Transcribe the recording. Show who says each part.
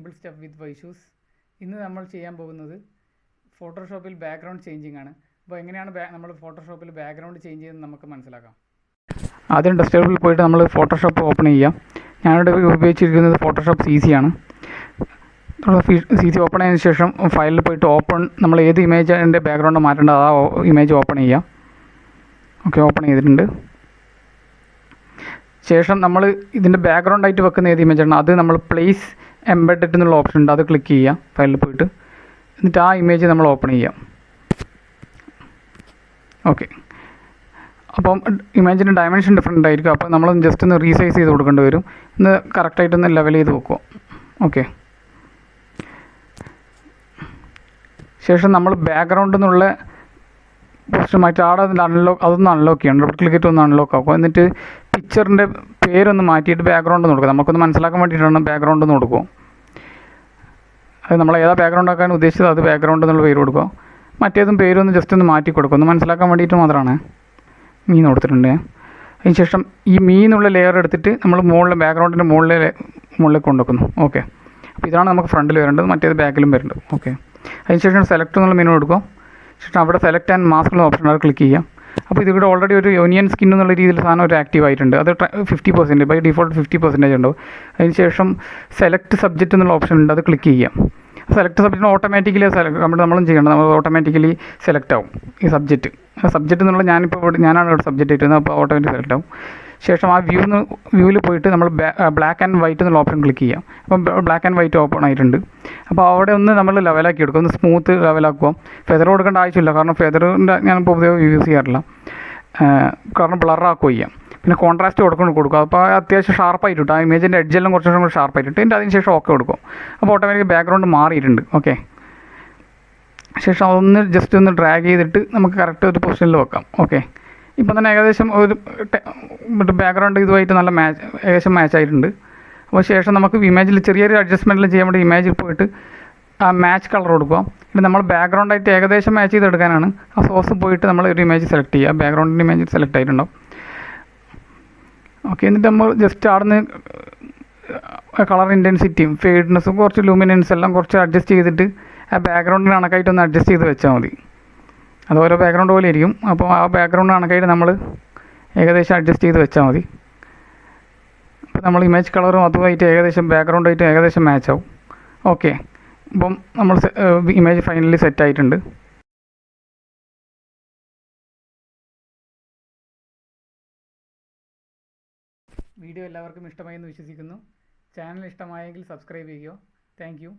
Speaker 1: Simple step വിത്ത് വൈഷൂസ്. ഇന്ന് നമ്മൾ ചെയ്യാൻ പോകുന്നത് ഫോട്ടോഷോപ്പിൽ ബാക്ക്ഗ്രൗണ്ട് ചേഞ്ചിങ് ആണ്. അപ്പോൾ എങ്ങനെയാണ് നമ്മൾ ഫോട്ടോഷോപ്പിൽ ബാക്ക്ഗ്രൗണ്ട് ചേഞ്ച് ചെയ്യുന്നത് നമുക്ക് മനസ്സിലാക്കാം. ആദ്യം ഡെസ്ക്ടോപ്പിൽ പോയിട്ട് നമ്മൾ ഫോട്ടോഷോപ്പ് ഓപ്പൺ ചെയ്യാം. ഞാനിവിടെ ഉപയോഗിച്ചിരിക്കുന്നത് ഫോട്ടോഷോപ്പ് CC ആണ്. CC ഓപ്പൺ ചെയ്തതിന് ശേഷം ഫയലിൽ പോയിട്ട് നമ്മൾ ഏത് ഇമേജിൻ്റെ ബാക്ക്ഗ്രൗണ്ട് മാറ്റേണ്ടത് ആ ഇമേജ് ഓപ്പൺ ചെയ്യാം. ഓക്കെ, ഓപ്പൺ ചെയ്തിട്ടുണ്ട്. ശേഷം നമ്മൾ ഇതിൻ്റെ ബാക്ക്ഗ്രൗണ്ട് ആയിട്ട് വെക്കുന്ന ഏത് ഇമേജാണ് അത് നമ്മൾ പ്ലേസ് എംബെഡഡ് എന്നുള്ള ഓപ്ഷൻ ഉണ്ട്, അത് ക്ലിക്ക് ചെയ്യാം ഫയലിൽ പോയിട്ട്. എന്നിട്ട് ആ ഇമേജ് നമ്മൾ ഓപ്പൺ ചെയ്യാം. ഓക്കെ, അപ്പം ഇമേജിൻ്റെ ഡയമെൻഷൻ ഡിഫറെൻ്റ് ആയിരിക്കും. അപ്പോൾ നമ്മൾ ജസ്റ്റ് ഒന്ന് റീസൈസ് ചെയ്ത് കൊടുക്കേണ്ടി വരും. ഒന്ന് കറക്റ്റായിട്ടൊന്ന് ലെവൽ ചെയ്ത് വെക്കുക. ഓക്കെ, ശേഷം നമ്മൾ ബാക്ക്ഗ്രൗണ്ടിൽ നിന്നുള്ള പോസ്റ്റ് മാറ്റി അതൊന്ന് അൺലോക്ക് ചെയ്യണം. ഡബിൾ ക്ലിക്ക് ചെയ്തിട്ട് ഒന്ന് അൺലോക്ക് ആക്കുക. എന്നിട്ട് പിക്ചറിൻ്റെ പേരൊന്ന് മാറ്റിയിട്ട് ബാക്ക്ഗ്രൗണ്ട് കൊടുക്കുക. നമുക്കൊന്ന് മനസ്സിലാക്കാൻ വേണ്ടിയിട്ടാണ് ബാക്ക്ഗ്രൗണ്ട് എന്ന് കൊടുക്കുക. അത് നമ്മൾ ഏതാ ബാക്ക്ഗ്രൗണ്ട് ആക്കാൻ ഉദ്ദേശിച്ചത് അത് ബാക്ക്ഗ്രൗണ്ട് എന്നുള്ള പേര് കൊടുക്കുക. മറ്റേതും പേരൊന്ന് ജസ്റ്റ് ഒന്ന് മാറ്റി കൊടുക്കുക, ഒന്ന് മനസ്സിലാക്കാൻ വേണ്ടിയിട്ട് മാത്രമാണ് മീൻ കൊടുത്തിട്ടുണ്ട്. അതിന് ശേഷം ഈ മീനുള്ള ലെയർ എടുത്തിട്ട് നമ്മൾ ബാക്ക്ഗ്രൗണ്ടിൻ്റെ മുകളിലേക്ക് കൊണ്ടുവെക്കുന്നു. ഓക്കെ, അപ്പോൾ ഇതാണ് നമുക്ക് ഫ്രണ്ടിൽ വരേണ്ടത്, മറ്റേത് ബാക്കിലും വരേണ്ടത്. ഓക്കെ, അതിന് ശേഷം സെലക്ട് എന്നുള്ള മെനു കൊടുക്കുക. ശേഷം അവിടെ സെലക്ട് ആൻഡ് മാസ്ക് എന്നുള്ള ഓപ്ഷൻ അത് ക്ലിക്ക് ചെയ്യാം. അപ്പോൾ ഇതിവിടെ ഓൾറെഡി ഒരു ഒനിയൻ സ്കിൻ എന്നുള്ള രീതിയിൽ സാധനം ഒരു ആക്റ്റീവ് ആയിട്ടുണ്ട്. അത് 50% ബൈ ഡിഫോൾട്ട് 50% ഉണ്ടാവും. അതിന് ശേഷം സെലക്ട് സബ്ജക്റ്റ് എന്നുള്ള ഓപ്ഷൻ ഉണ്ട്, അത് ക്ലിക്ക് ചെയ്യാം. സെലക്ട് സബ്ജക്റ്റിന് ഓട്ടോമാറ്റിക്കലി നമ്മളും ചെയ്യണം, നമ്മൾ ഓട്ടോമാറ്റിക്കലി സെലക്ട് ആവും ഈ സബ്ജക്റ്റ് എന്നുള്ള ഞാനാണ് ഇവിടെ സബ്ജക്റ്റ് ഇട്ടുന്നത്, അപ്പോൾ ഓട്ടോമാറ്റിക് സെലക്ട് ആവും. ശേഷം ആ വ്യൂവിൽ പോയിട്ട് നമ്മൾ ബ്ലാക്ക് ആൻഡ് വൈറ്റ് എന്നുള്ള ഓപ്ഷൻ ക്ലിക്ക് ചെയ്യാം. അപ്പം ബ്ലാക്ക് ആൻഡ് വൈറ്റ് ഓപ്പൺ ആയിട്ടുണ്ട്. അപ്പോൾ അവിടെ ഒന്ന് നമ്മൾ ലെവലാക്കി എടുക്കും, ഒന്ന് സ്മൂത്ത് ലെവലാക്കുക. ഫെദർ കൊടുക്കേണ്ട ആവശ്യമില്ല, കാരണം ഫെദറിൻ്റെ ഞാനിപ്പോൾ ഉപയോഗം യൂസ് ചെയ്യാറില്ല, കാരണം ബ്ലറാക്കുക ചെയ്യാം. പിന്നെ കോൺട്രാസ്റ്റ് കൊടുക്കുക. അപ്പോൾ അത്യാവശ്യം ഷാർപ്പായിട്ട് ആ ഇമേജിൻ്റെ എഡ്ജെല്ലാം കുറച്ചും കൂടി ഷാർപ്പായിട്ട് എന്നിട്ട് അതിന് ശേഷം ഓക്കെ കൊടുക്കും. അപ്പോൾ ഓട്ടോമാറ്റിക് ബാക്ക്ഗ്രൗണ്ട് മാറിയിട്ടുണ്ട്. ഓക്കെ, ശേഷം അതൊന്ന് ജസ്റ്റ് ഒന്ന് ഡ്രാഗ് ചെയ്തിട്ട് നമുക്ക് കറക്റ്റ് ഒരു പൊസിഷനിൽ വെക്കാം. ഓക്കെ, ഇപ്പം തന്നെ ഏകദേശം ഒരു ബാക്ക്ഗ്രൗണ്ട് ഇതുമായിട്ട് നല്ല ഏകദേശം മാച്ച് ആയിട്ടുണ്ട്. അപ്പോൾ ശേഷം നമുക്ക് ഇമേജിൽ ചെറിയൊരു അഡ്ജസ്റ്റ്മെൻറ്റിൽ ചെയ്യാൻ വേണ്ടി ഇമേജിൽ പോയിട്ട് ആ മാച്ച് കളർ കൊടുക്കുക. എന്നിട്ട് നമ്മൾ ബാക്ക്ഗ്രൗണ്ടായിട്ട് ഏകദേശം മാച്ച് ചെയ്തെടുക്കാനാണ് ആ സോഴ്സ് പോയിട്ട് നമ്മൾ ഒരു ഇമേജ് സെലക്ട് ചെയ്യുക. ബാക്ക്ഗ്രൗണ്ടിൻ്റെ ഇമേജ് സെലക്ട് ആയിട്ടുണ്ടാവും. ഓക്കെ, എന്നിട്ട് നമ്മൾ ജസ്റ്റ് അവിടുന്ന് കളർ ഇൻറ്റൻസിറ്റിയും ഫെയ്ഡ്നെസ്സും കുറച്ച് ലൂമിനൻസ് എല്ലാം കുറച്ച് അഡ്ജസ്റ്റ് ചെയ്തിട്ട് ആ ബാക്ക്ഗ്രൗണ്ടിന് കണക്കായിട്ടൊന്ന് അഡ്ജസ്റ്റ് ചെയ്ത് വെച്ചാൽ മതി. അത് ഓരോ ബാക്ക്ഗ്രൗണ്ട് പോലെ ഇരിക്കും. അപ്പോൾ ആ ബാക്ക്ഗ്രൗണ്ട് കണക്കായിട്ട് നമ്മൾ ഏകദേശം അഡ്ജസ്റ്റ് ചെയ്ത് വെച്ചാൽ മതി. അപ്പോൾ നമ്മൾ ഇമേജ് കളറും അതുമായിട്ട് ബാക്ക്ഗ്രൗണ്ടായിട്ട് ഏകദേശം മാച്ച് ആവും. ഓക്കെ, അപ്പം നമ്മൾ ഇമേജ് ഫൈനലി സെറ്റ് ആയിട്ടുണ്ട്. വീഡിയോ എല്ലാവർക്കും ഇഷ്ടമായി എന്ന് വിശ്വസിക്കുന്നു. ചാനൽ ഇഷ്ടമായെങ്കിൽ സബ്സ്ക്രൈബ് ചെയ്യുക. Thank you.